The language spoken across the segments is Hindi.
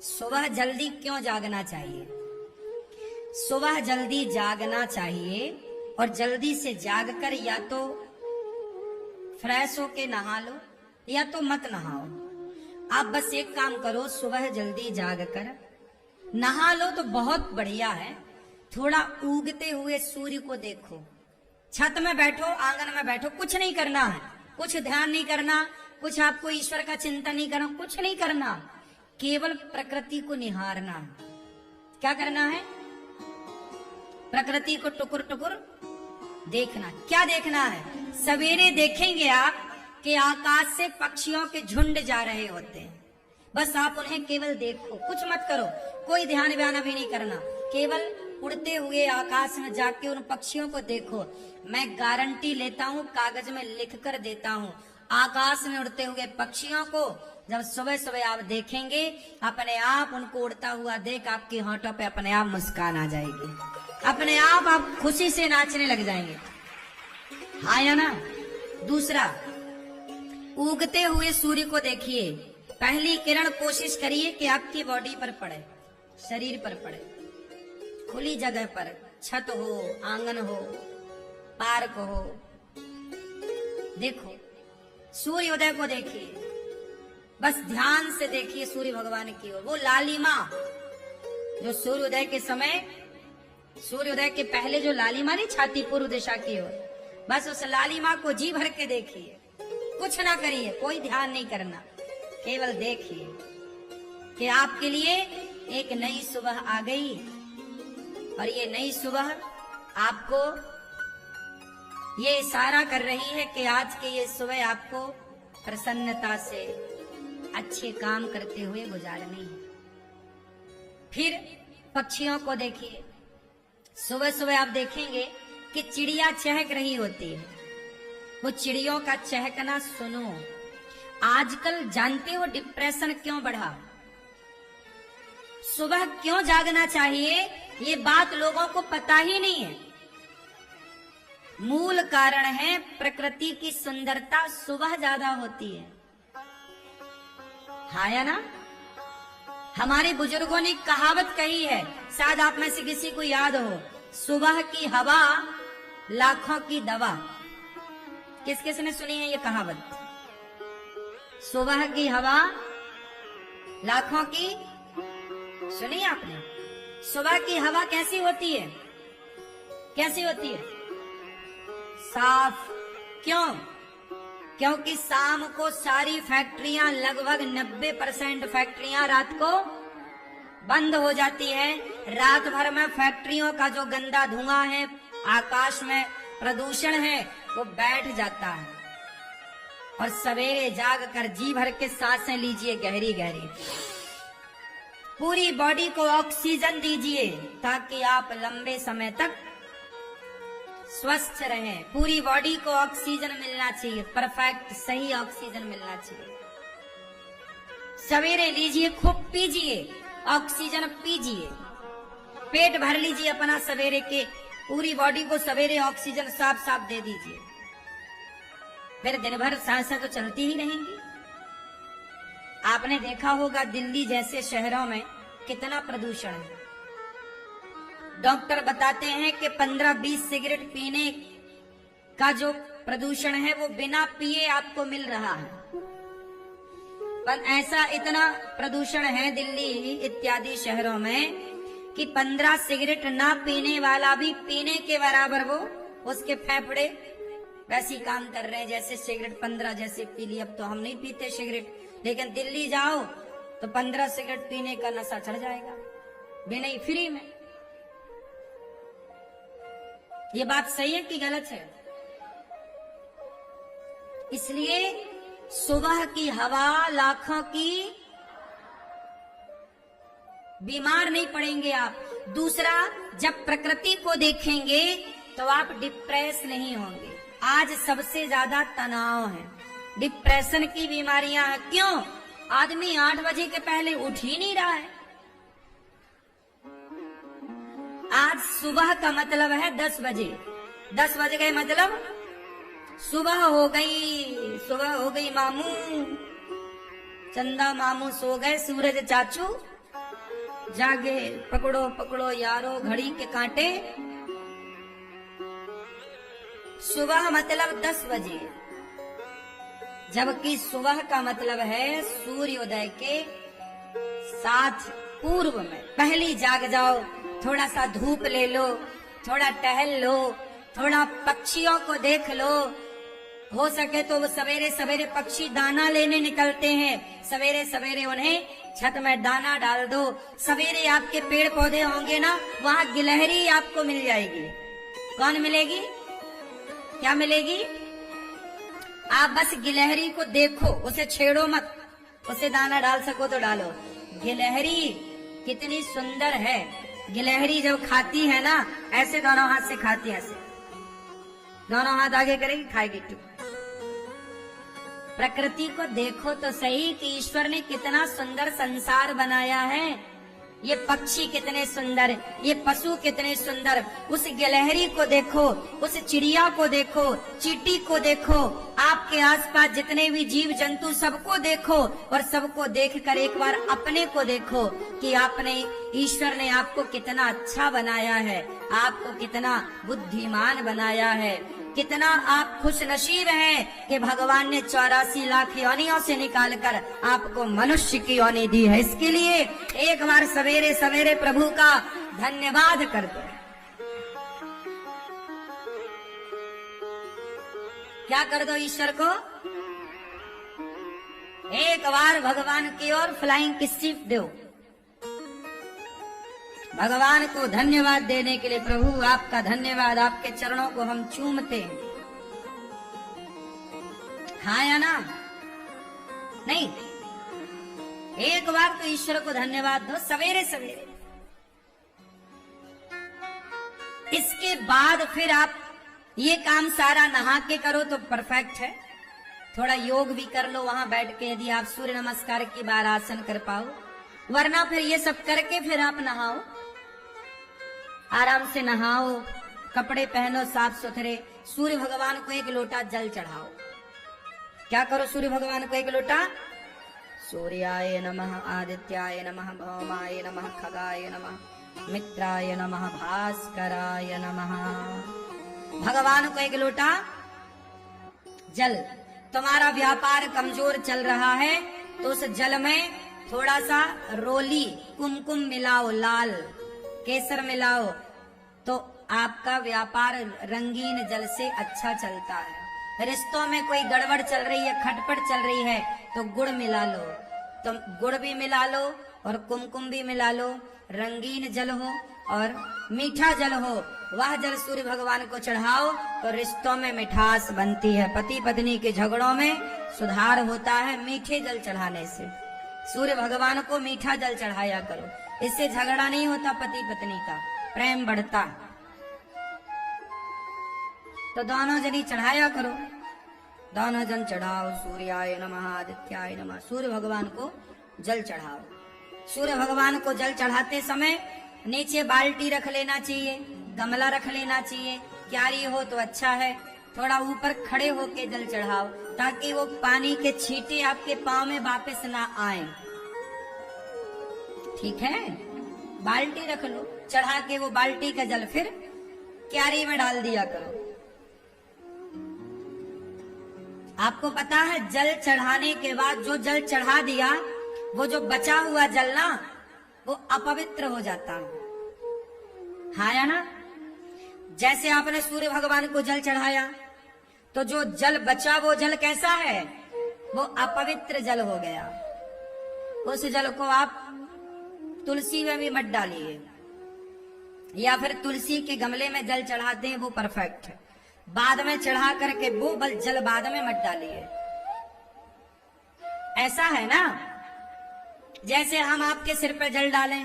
सुबह जल्दी क्यों जागना चाहिए? सुबह जल्दी जागना चाहिए और जल्दी से जागकर या तो फ्रेश होके नहा लो या तो मत नहाओ। आप बस एक काम करो, सुबह जल्दी जागकर नहा लो तो बहुत बढ़िया है। थोड़ा उगते हुए सूर्य को देखो, छत में बैठो, आंगन में बैठो, कुछ नहीं करना है, कुछ ध्यान नहीं करना, कुछ आपको ईश्वर का चिंतन नहीं करना, कुछ नहीं करना, केवल प्रकृति को निहारना है। क्या करना है? प्रकृति को टुकुर टुकुर देखना। क्या देखना है? सवेरे देखेंगे आप कि आकाश से पक्षियों के झुंड जा रहे होते हैं। बस आप उन्हें केवल देखो, कुछ मत करो, कोई ध्यान व्यान भी नहीं करना, केवल उड़ते हुए आकाश में जाके उन पक्षियों को देखो। मैं गारंटी लेता हूँ, कागज में लिख कर देता हूँ, आकाश में उड़ते हुए पक्षियों को जब सुबह सुबह आप देखेंगे, अपने आप उनको उड़ता हुआ देख आपके होठों पे अपने आप मुस्कान आ जाएगी, अपने आप खुशी से नाचने लग जाएंगे। हाँ या ना? दूसरा, उगते हुए सूर्य को देखिए। पहली किरण कोशिश करिए कि आपकी बॉडी पर पड़े, शरीर पर पड़े, खुली जगह पर, छत हो, आंगन हो, पार्क हो, देखो सूर्य उदय को देखिए। बस ध्यान से देखिए सूर्य भगवान की ओर। वो लालिमा जो सूर्योदय के समय, सूर्योदय के पहले जो लालिमा नहीं छाती पूर्व दिशा की ओर, बस उस लालिमा को जी भर के देखिए। कुछ ना करिए, कोई ध्यान नहीं करना, केवल देखिए कि आपके लिए एक नई सुबह आ गई और ये नई सुबह आपको ये इशारा कर रही है कि आज के ये सुबह आपको प्रसन्नता से अच्छे काम करते हुए गुजारनी है। फिर पक्षियों को देखिए। सुबह सुबह आप देखेंगे कि चिड़िया चहक रही होती है, वो चिड़ियों का चहकना सुनो। आजकल जानते हो डिप्रेशन क्यों बढ़ा? सुबह क्यों जागना चाहिए, ये बात लोगों को पता ही नहीं है। मूल कारण है प्रकृति की सुंदरता सुबह ज्यादा होती है। हाँ या ना? हमारे बुजुर्गों ने कहावत कही है, शायद आप में से किसी को याद हो, सुबह की हवा लाखों की दवा। किस किस ने सुनी है ये कहावत? सुबह की हवा लाखों की, सुनी आपने? सुबह की हवा कैसी होती है? कैसी होती है? साफ। क्यों? क्योंकि शाम को सारी फैक्ट्रियां, लगभग 90% फैक्ट्रियां रात को बंद हो जाती है। रात भर में फैक्ट्रियों का जो गंदा धुआं है, आकाश में प्रदूषण है, वो बैठ जाता है। और सवेरे जाग कर जी भर के सांसें लीजिए गहरी गहरी, पूरी बॉडी को ऑक्सीजन दीजिए ताकि आप लंबे समय तक स्वस्थ रहें। पूरी बॉडी को ऑक्सीजन मिलना चाहिए, परफेक्ट सही ऑक्सीजन मिलना चाहिए। सवेरे लीजिए, खूब पीजिए, ऑक्सीजन पीजिए, पेट भर लीजिए अपना सवेरे के, पूरी बॉडी को सवेरे ऑक्सीजन साफ साफ दे दीजिए। फिर दिन भर सांसें तो चलती ही रहेंगी। आपने देखा होगा दिल्ली जैसे शहरों में कितना प्रदूषण है। डॉक्टर बताते हैं कि 15-20 सिगरेट पीने का जो प्रदूषण है वो बिना पिए आपको मिल रहा है। पर ऐसा इतना प्रदूषण है दिल्ली इत्यादि शहरों में कि 15 सिगरेट ना पीने वाला भी पीने के बराबर वो उसके फेफड़े वैसे काम कर रहे हैं जैसे सिगरेट 15 जैसे पी ली। अब तो हम नहीं पीते सिगरेट, लेकिन दिल्ली जाओ तो 15 सिगरेट पीने का नशा चढ़ जाएगा, बिना ही फ्री में। ये बात सही है कि गलत है? इसलिए सुबह की हवा लाखों की, बीमार नहीं पड़ेंगे आप। दूसरा, जब प्रकृति को देखेंगे तो आप डिप्रेस नहीं होंगे। आज सबसे ज्यादा तनाव है, डिप्रेशन की बीमारियां हैं। क्यों? आदमी 8 बजे के पहले उठ ही नहीं रहा है। आज सुबह का मतलब है 10 बजे। 10 बज गए मतलब सुबह हो गई। सुबह हो गई मामू, चंदा मामू सो गए, सूरज चाचू जागे पकड़ो पकड़ो यारो घड़ी के कांटे। सुबह मतलब 10 बजे, जबकि सुबह का मतलब है सूर्योदय के साथ पूर्व में। पहली जाग जाओ, थोड़ा सा धूप ले लो, थोड़ा टहल लो, थोड़ा पक्षियों को देख लो। हो सके तो वो सवेरे सवेरे पक्षी दाना लेने निकलते हैं, सवेरे सवेरे उन्हें छत में दाना डाल दो। सवेरे आपके पेड़ पौधे होंगे ना, वहां गिलहरी आपको मिल जाएगी। कौन मिलेगी? क्या मिलेगी? आप बस गिलहरी को देखो, उसे छेड़ो मत, उसे दाना डाल सको तो डालो। गिलहरी कितनी सुंदर है। गिलहरी जब खाती है ना, ऐसे दोनों हाथ से खाती है, ऐसे दोनों हाथ आगे करेगी, खाएगी टुक। प्रकृति को देखो तो सही कि ईश्वर ने कितना सुंदर संसार बनाया है। ये पक्षी कितने सुंदर, ये पशु कितने सुंदर। उस गिलहरी को देखो, उस चिड़िया को देखो, चींटी को देखो, आपके आसपास जितने भी जीव जंतु सबको देखो, और सबको देखकर एक बार अपने को देखो कि आपने, ईश्वर ने आपको कितना अच्छा बनाया है, आपको कितना बुद्धिमान बनाया है, कितना आप खुश नसीब हैं कि भगवान ने 84 लाख योनियों से निकालकर आपको मनुष्य की योनि दी है। इसके लिए एक बार सवेरे सवेरे प्रभु का धन्यवाद कर दो। क्या कर दो? ईश्वर को एक बार भगवान की ओर फ्लाइंग किस दो। भगवान को धन्यवाद देने के लिए, प्रभु आपका धन्यवाद, आपके चरणों को हम चूमते हैं। हाँ या ना? नहीं, एक बार तो ईश्वर को धन्यवाद दो सवेरे सवेरे। इसके बाद फिर आप ये काम सारा नहा के करो तो परफेक्ट है। थोड़ा योग भी कर लो वहां बैठ के, यदि आप सूर्य नमस्कार की बार आसन कर पाओ, वरना फिर ये सब करके फिर आप नहाओ, आराम से नहाओ, कपड़े पहनो साफ सुथरे। सूर्य भगवान को 1 लोटा जल चढ़ाओ। क्या करो? सूर्य भगवान को 1 लोटा, सूर्याय नमः, आदित्याय नमः, भौमाय नमः, खगाय नमः, मित्राय नमः, भास्कराय नमः। भगवान को 1 लोटा जल। तुम्हारा व्यापार कमजोर चल रहा है तो उस जल में थोड़ा सा रोली, कुमकुम मिलाओ, लाल केसर मिलाओ, तो आपका व्यापार रंगीन जल से अच्छा चलता है। रिश्तों में कोई गड़बड़ चल रही है, खटपट चल रही है, तो गुड़ मिला लो। तो गुड़ भी मिला लो और कुमकुम भी मिला लो। रंगीन जल हो और मीठा जल हो, वह जल सूर्य भगवान को चढ़ाओ तो रिश्तों में मिठास बनती है। पति पत्नी के झगड़ों में सुधार होता है मीठे जल चढ़ाने से। सूर्य भगवान को मीठा जल चढ़ाया करो, इससे झगड़ा नहीं होता, पति पत्नी का प्रेम बढ़ता। तो दोनों जनी चढ़ाया करो, दोनों जन चढ़ाओ। सूर्याय नमः, आदित्याय नमः। सूर्य भगवान को जल चढ़ाओ। सूर्य भगवान को जल चढ़ाते समय नीचे बाल्टी रख लेना चाहिए, गमला रख लेना चाहिए, क्यारी हो तो अच्छा है। थोड़ा ऊपर खड़े होके जल चढ़ाओ ताकि वो पानी के छींटे आपके पांव में वापस ना आए। ठीक है? बाल्टी रख लो, चढ़ा के वो बाल्टी का जल फिर क्यारी में डाल दिया करो। आपको पता है जल चढ़ाने के बाद जो जल चढ़ा दिया, वो जो बचा हुआ जल ना, वो अपवित्र हो जाता है। हाँ या ना? जैसे आपने सूर्य भगवान को जल चढ़ाया तो जो जल बचा वो जल कैसा है? वो अपवित्र जल हो गया। उस जल को आप तुलसी में भी मत डालिए, या फिर तुलसी के गमले में जल चढ़ाते हैं वो परफेक्ट है। बाद में चढ़ा करके वो जल बाद में मत डालिए। ऐसा है ना, जैसे हम आपके सिर पे जल डालें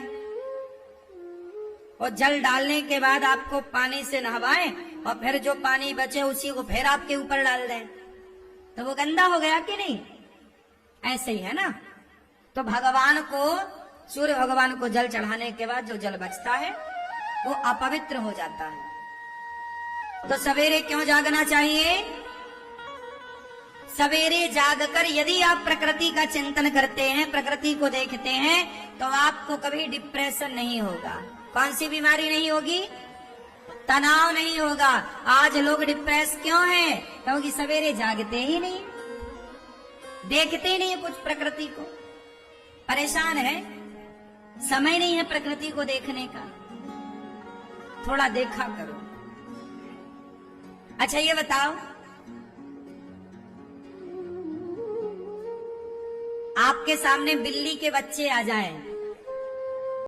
और जल डालने के बाद आपको पानी से नहवाएं और फिर जो पानी बचे उसी को फिर आपके ऊपर डाल दें, तो वो गंदा हो गया कि नहीं? ऐसे ही है ना। तो भगवान को, सूर्य भगवान को जल चढ़ाने के बाद जो जल बचता है वो अपवित्र हो जाता है। तो सवेरे क्यों जागना चाहिए? सवेरे जागकर यदि आप प्रकृति का चिंतन करते हैं, प्रकृति को देखते हैं, तो आपको कभी डिप्रेशन नहीं होगा। कौन सी बीमारी नहीं होगी? तनाव नहीं होगा। आज लोग डिप्रेस क्यों हैं? क्योंकि सवेरे जागते ही नहीं, देखते नहीं कुछ प्रकृति को, परेशान है, समय नहीं है प्रकृति को देखने का। थोड़ा देखा करो। अच्छा ये बताओ, आपके सामने बिल्ली के बच्चे आ जाएं,